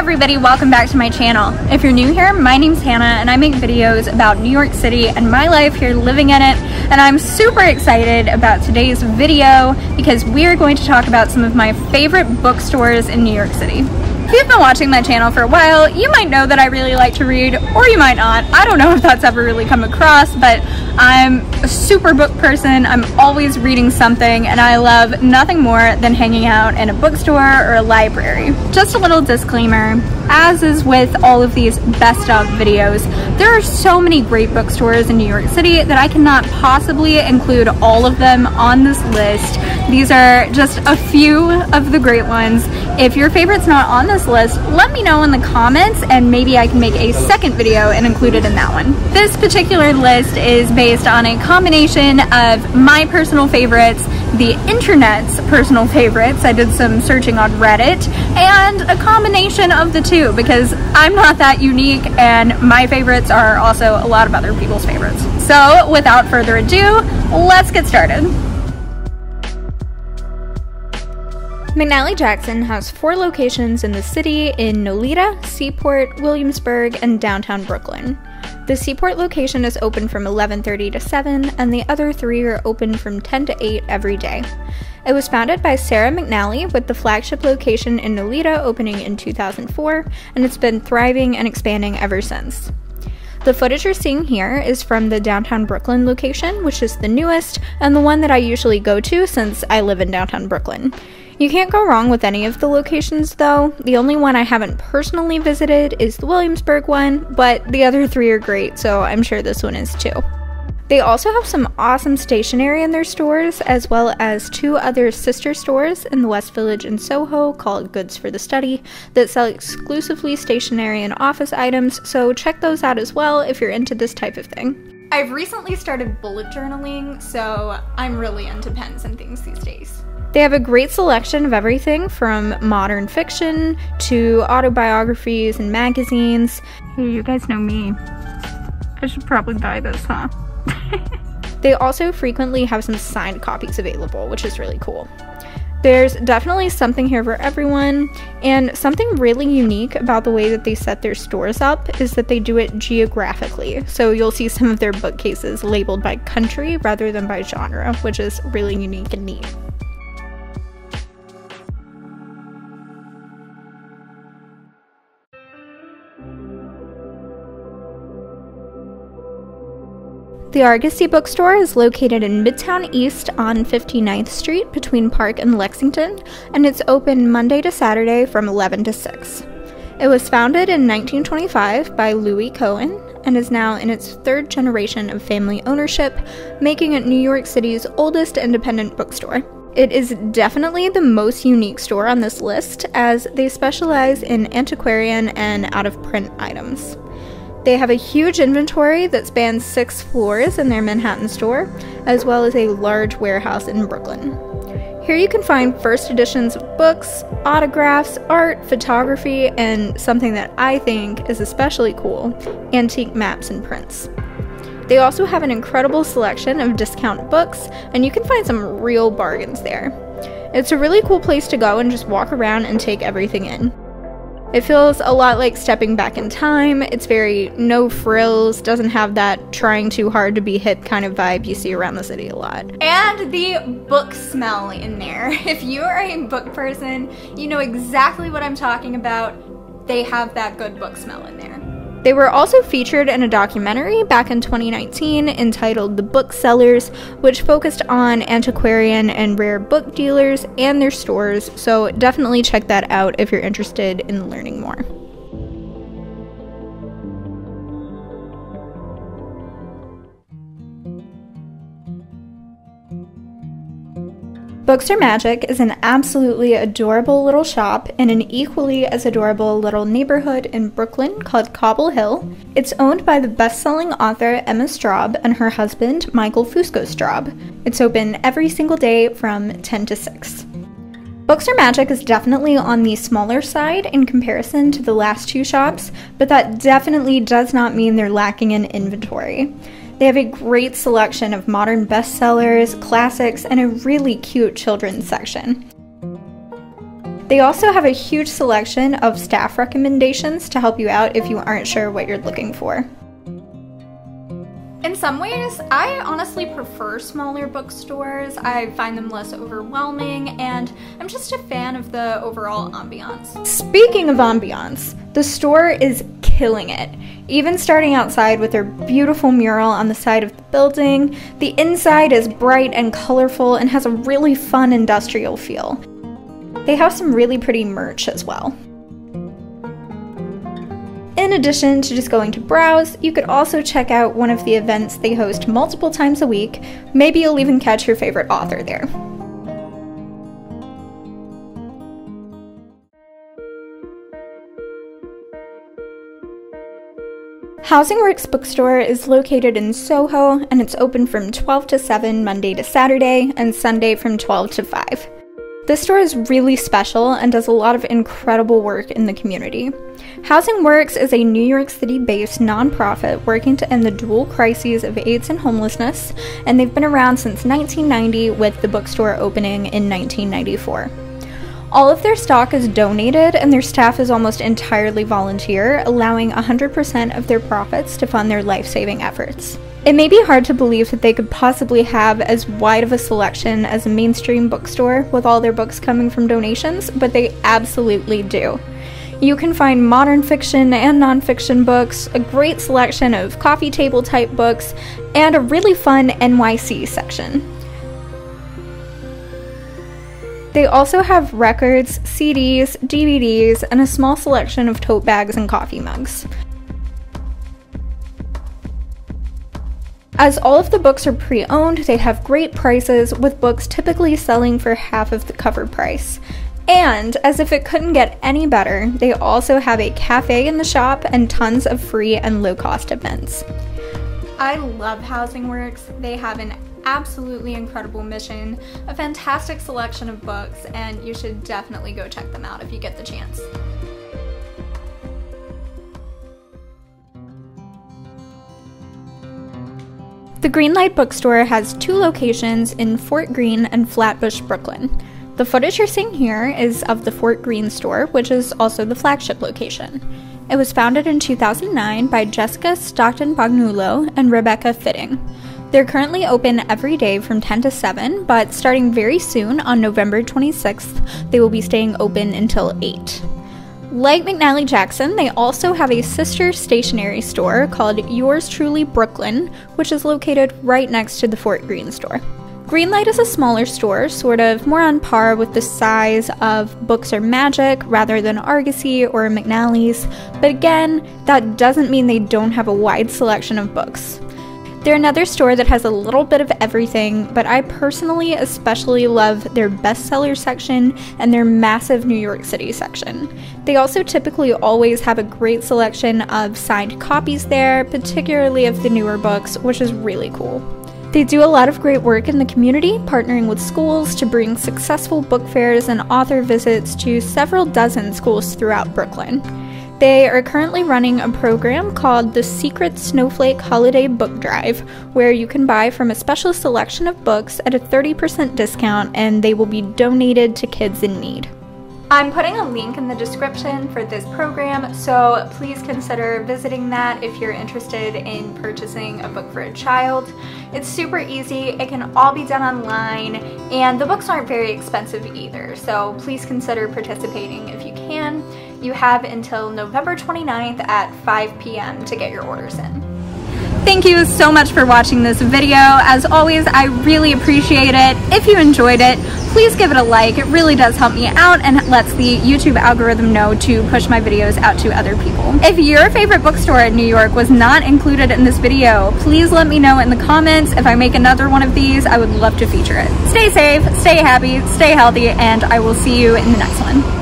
everybody, welcome back to my channel. If you're new here, my name's Hannah and I make videos about New York City and my life here living in it, and I'm super excited about today's video because we are going to talk about some of my favorite bookstores in New York City. If you've been watching my channel for a while, you might know that I really like to read, or you might not. I don't know if that's ever really come across, but I'm a super book person. I'm always reading something, and I love nothing more than hanging out in a bookstore or a library. Just a little disclaimer, as is with all of these best of videos, there are so many great bookstores in New York City that I cannot possibly include all of them on this list. These are just a few of the great ones. If your favorite's not on this list, let me know in the comments and maybe I can make a second video and include it in that one. This particular list is based on a combination of my personal favorites, the internet's personal favorites, I did some searching on Reddit, and a combination of the two because I'm not that unique and my favorites are also a lot of other people's favorites. So without further ado, let's get started. McNally Jackson has 4 locations in the city in Nolita, Seaport, Williamsburg, and downtown Brooklyn. The Seaport location is open from 11:30 to 7, and the other 3 are open from 10 to 8 every day. It was founded by Sarah McNally, with the flagship location in Nolita opening in 2004, and it's been thriving and expanding ever since. The footage you're seeing here is from the downtown Brooklyn location, which is the newest, and the one that I usually go to since I live in downtown Brooklyn. You can't go wrong with any of the locations though. The only one I haven't personally visited is the Williamsburg one, but the other 3 are great, so I'm sure this one is too. They also have some awesome stationery in their stores, as well as 2 other sister stores in the West Village in Soho called Goods for the Study that sell exclusively stationery and office items, so check those out as well if you're into this type of thing. I've recently started bullet journaling, so I'm really into pens and things these days. They have a great selection of everything from modern fiction to autobiographies and magazines. Hey, you guys know me. I should probably buy this, huh? They also frequently have some signed copies available, which is really cool. There's definitely something here for everyone, and something really unique about the way that they set their stores up is that they do it geographically. So you'll see some of their bookcases labeled by country rather than by genre, which is really unique and neat. The Argosy bookstore is located in Midtown East on 59th Street between Park and Lexington, and it's open Monday to Saturday from 11 to 6. It was founded in 1925 by Louis Cohen and is now in its 3rd generation of family ownership, making it New York City's oldest independent bookstore. It is definitely the most unique store on this list as they specialize in antiquarian and out-of-print items. They have a huge inventory that spans 6 floors in their Manhattan store, as well as a large warehouse in Brooklyn. Here you can find first editions of books, autographs, art, photography, and something that I think is especially cool, antique maps and prints. They also have an incredible selection of discount books, and you can find some real bargains there. It's a really cool place to go and just walk around and take everything in. It feels a lot like stepping back in time. It's very no frills, doesn't have that trying too hard to be hip kind of vibe you see around the city a lot. And the book smell in there. If you are a book person, you know exactly what I'm talking about. They have that good book smell in there. They were also featured in a documentary back in 2019 entitled The Booksellers, which focused on antiquarian and rare book dealers and their stores, so definitely check that out if you're interested in learning more. Books Are Magic is an absolutely adorable little shop in an equally as adorable little neighborhood in Brooklyn called Cobble Hill. It's owned by the best-selling author Emma Straub and her husband Michael Fusco Straub. It's open every single day from 10 to 6. Books Are Magic is definitely on the smaller side in comparison to the last 2 shops, but that definitely does not mean they're lacking in inventory. They have a great selection of modern bestsellers, classics, and a really cute children's section. They also have a huge selection of staff recommendations to help you out if you aren't sure what you're looking for. In some ways, I honestly prefer smaller bookstores. I find them less overwhelming, and I'm just a fan of the overall ambiance. Speaking of ambiance, the store is killing it. Even starting outside with their beautiful mural on the side of the building, the inside is bright and colorful and has a really fun industrial feel. They have some really pretty merch as well. In addition to just going to browse, you could also check out one of the events they host multiple times a week. Maybe you'll even catch your favorite author there. Housing Works Bookstore is located in Soho, and it's open from 12 to 7 Monday to Saturday, and Sunday from 12 to 5. This store is really special and does a lot of incredible work in the community. Housing Works is a New York City-based nonprofit working to end the dual crises of AIDS and homelessness, and they've been around since 1990 with the bookstore opening in 1994. All of their stock is donated and their staff is almost entirely volunteer, allowing 100% of their profits to fund their life-saving efforts. It may be hard to believe that they could possibly have as wide of a selection as a mainstream bookstore with all their books coming from donations, but they absolutely do. You can find modern fiction and nonfiction books, a great selection of coffee table type books, and a really fun NYC section. They also have records, CDs, DVDs, and a small selection of tote bags and coffee mugs. As all of the books are pre-owned, they have great prices, with books typically selling for half of the cover price. And, as if it couldn't get any better, they also have a cafe in the shop and tons of free and low-cost events. I love Housing Works. They have an absolutely incredible mission, a fantastic selection of books, and you should definitely go check them out if you get the chance. The Greenlight bookstore has 2 locations in Fort Greene and Flatbush, Brooklyn. The footage you're seeing here is of the Fort Greene store, which is also the flagship location. It was founded in 2009 by Jessica Stockton-Bognulo and Rebecca Fitting. They're currently open every day from 10 to 7, but starting very soon on November 26th, they will be staying open until 8. Like McNally Jackson, they also have a sister stationery store called Yours Truly Brooklyn, which is located right next to the Fort Greene store. Greenlight is a smaller store, sort of more on par with the size of Books or Magic rather than Argosy or McNally's, but again, that doesn't mean they don't have a wide selection of books. They're another store that has a little bit of everything, but I personally especially love their bestseller section and their massive New York City section. They also typically always have a great selection of signed copies there, particularly of the newer books, which is really cool. They do a lot of great work in the community, partnering with schools to bring successful book fairs and author visits to several dozen schools throughout Brooklyn. They are currently running a program called the Secret Snowflake Holiday Book Drive, where you can buy from a special selection of books at a 30% discount, and they will be donated to kids in need. I'm putting a link in the description for this program, so please consider visiting that if you're interested in purchasing a book for a child. It's super easy, it can all be done online, and the books aren't very expensive either, so please consider participating if you can. You have until November 29th at 5 p.m. to get your orders in. Thank you so much for watching this video. As always, I really appreciate it. If you enjoyed it, please give it a like. It really does help me out and lets the YouTube algorithm know to push my videos out to other people. If your favorite bookstore in New York was not included in this video, please let me know in the comments. If I make another one of these, I would love to feature it. Stay safe, stay happy, stay healthy, and I will see you in the next one.